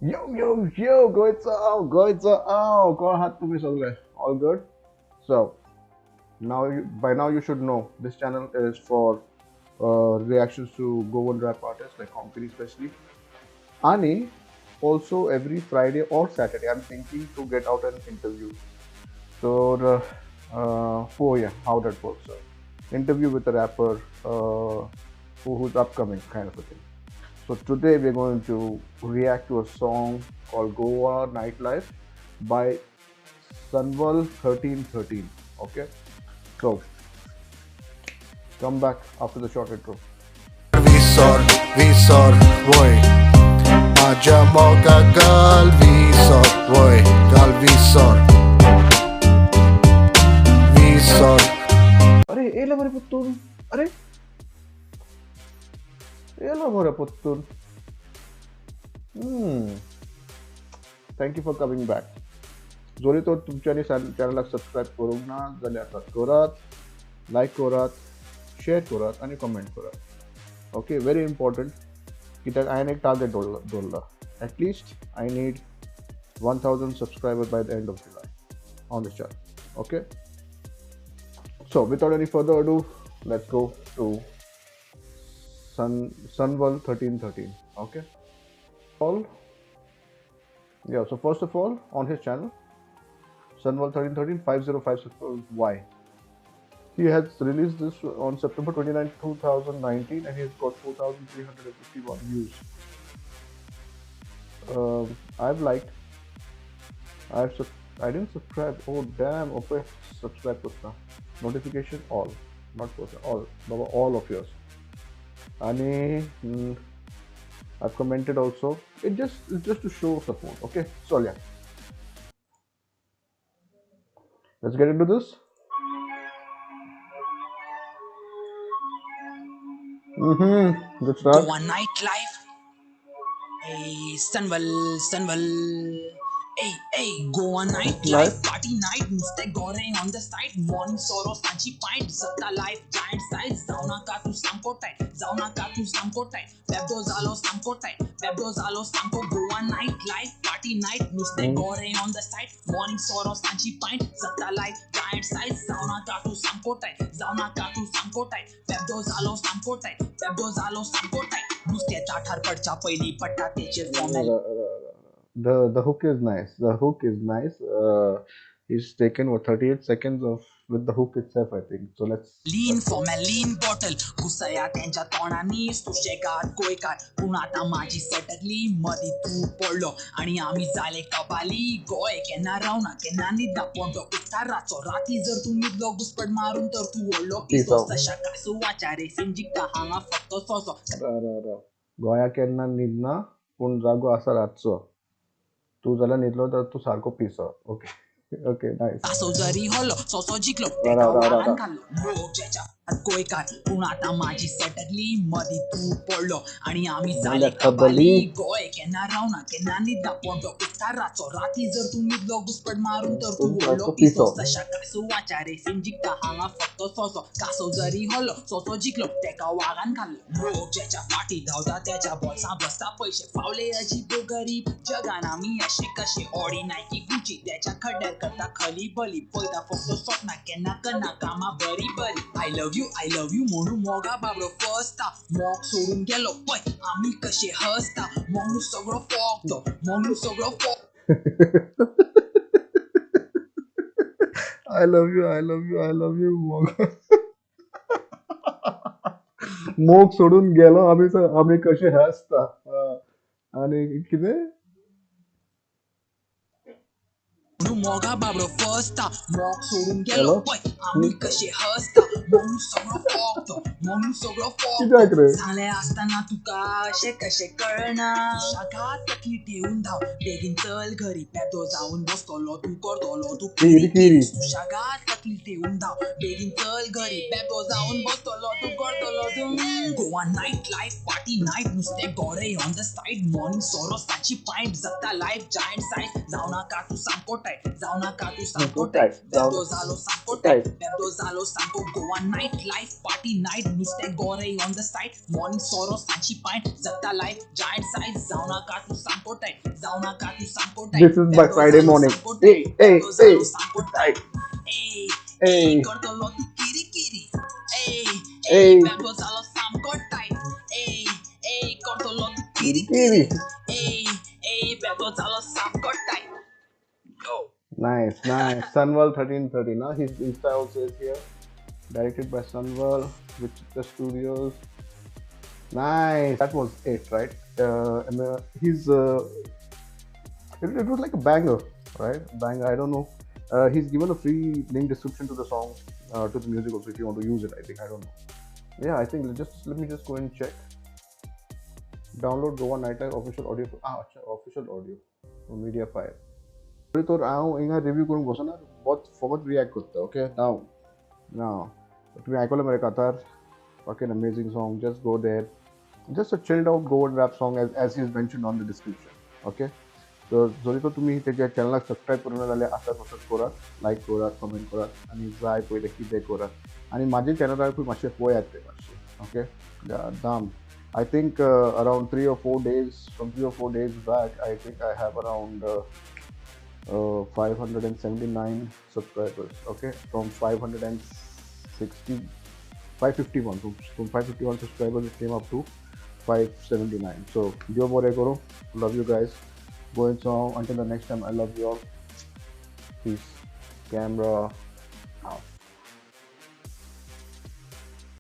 Yo, goitza, कौन हाथ तुम्ही सगळे? All good? So, by now you should know this channel is for reactions to Goan rap artists like Konkani especially. Ani, also every Friday or Saturday, I'm thinking to get out an interview. So, how that works. So, interview with a rapper who's upcoming, kind of a thing. So today we're going to react to a song called Goa Nightlife by Sunwal 1313. Okay, so come back after the short intro. Visor, voy. Aja moga gal visor, voy. Gal visor. अरे एला बरे पुत्तून अरे एला बरे पुत्तून thank you for coming back जोरी तो तुमच्यानी चॅनलाक subscribe करूंक ना जाल्यार आता करात लायक करात शेअर करात आणि कमेंट करात ओके व्हेरी इम्पॉर्टंट कित्याक हांवें एक टार्गेट दवरला at least I need 1000 subscribers by the end of July on this channel okay so without any further ado let's go to Sunwal 1313 okay all yeah so first of all on his channel Sunwal 1313 5056 why he has released this on September 29 2019 and he's got 4351 views I've liked I didn't subscribe oh damn okay subscribe to notification all not person all Baba, all of yours and I've commented also it's just to show support okay so yeah let's get into this good start Goa nightlife. Hey, Sunwal. Hey, Goa nightlife. Party night, Mr. Goreng on the side. Morning sorrow, Sanchi pint. Satta life, giant size. Zauna ka tu samko tight. Bebdo zalo samko tight. Goa nightlife. Party night, Mr. Goreng on the side. Morning sorrow, Sanchi pint. Satta life, giant size. Zauna ka tu samko tight. Bebdo zalo samko tight. नुसत्याच्या ठारकडच्या पहिली पट्टा त्याचे formal the hook is nice he's taken what 38 seconds of with the hook itself I think so लीन bottle घुसया त्यांच्या तोंडानी सुशेगात कोयकार पूण आता माझी सटकली मधी तू पडलो आणि आम्ही झाले कबाली गोय केन्ना रावना केन्ना निद्दा पोंडो उठता रातचो राती जर तू न्हिदलो घुसपट मारून तर तू ओडलो पिसो तशा कासू वाच्या रेसीन जिखता हांगा फक्त सोसो गोया केन्ना न्हिदना पूण जागो आसा रातचो तू जाल्यार न्हिदलो तर तू सारको पिसो ओके ओके नाईस कासो जरी हल्लो सोसो जिंकलो तेका वाळान घाल्लो लोक ज्याच्या कोयकार पूण आता माझी सटकली मधी तू पडलो आणि आम्ही झाले कबाली गोय केन्ना रावना केन्ना निद्दा पोंडो उठता रातचो राती जर तू न्हिदलो घुसपट मारून तर तू ओडलो पिसो तशा कासू वाच्या रेसीन जिखता हांगा फक्त सोसो कासो जरी हल्लो सोसो जिंकलो तेका वाळान घाल्लो लोक ज्याच्या फाटी धांवता त्याच्या बोल्सां बसता पैसे फावले अजीब गरीब जगान आम्ही अशे कशे ऑडी नायकी गुची त्याच्या खड्ड्यार करता खली बली पळयता फक्त स्वप्नां केन्ना करना कामां बरी आय लव्ह यू म्हणून मोगा बाबडो फसता मोग सोडून गेलो पय आम्ही कशे हसता मोग सगळो फोगतो I love you मोग सोडून गेलो आम्ही कशे हसता आणि कितें मोगा बाबडो फसता मोग सोडून गेलो पय आम्ही कशे हसता म्हणून सगळो फोगतो झाले असताना तुका अशे कशे कळना शागात तकली ठेवून धाव बेगीन चल घरी पेदो जाऊन बसतलो तू करतलो तू किरी शागात तकली ठेवून धाव बेगीन चल घरी पेदो जाऊन बसतलो तू करतलो तू Goa night life party night नुसते गोरे ऑन द साइड मॉर्निंग सोरो साची पाइंट जगता लाईफ जायंट साईज जाऊ नका तू सांगतो टाईट बेबदो झालो सांगतो Goa night life party night नुसते गोरे ऑन द साइड मॉर्निंग सोरो साची पाइंट जगता लाईफ जायंट साईज जाऊ नका तू सांगतो टाईट जाऊ नका तू सांगतो This is my Friday morning. Hey, hey, hey. Tight. Hey. करतो लो तू किरी किरी Hey. बॅगो झालो सांगतो टाईट करतो लो तू किरी Kiri. बॅगो झालो सांगतो tight Nice. Sunwell 1330. Now his Insta also is here. Directed by Sunwell with the studios. Nice. That was it, right? And he's it was like a banger, right? Banger. I don't know. He's given a free link description to the song, to the music also if you want to use it. I think I don't know. Yeah, I think let me just go and check. Download Goa Nightlife official audio. Official audio from Mediafire. तो हिंगा review करून बसो ना बहुत फकत react करता okay now तुम्ही ऐकलं मरे कातार fucking amazing song just go there just a chilled out Goan rap song as he's mentioned on the description okay so जरी तो तुम्ही त्याच्या चॅनलला सबस्क्राईब करून झाले आता तसंच करात लाईक करात कमेंट करात आणि जाय पहिले कितें करात आणि माझे चॅनलार खूप मातशे पळयात ते मातशे ओके दाम I think around 3 or 4 days back I think I have around 579 subscribers okay from 551 from 551 subscribers it came up to 579 so Dio Bore Goro love you guys go and song until the next time I love you all peace camera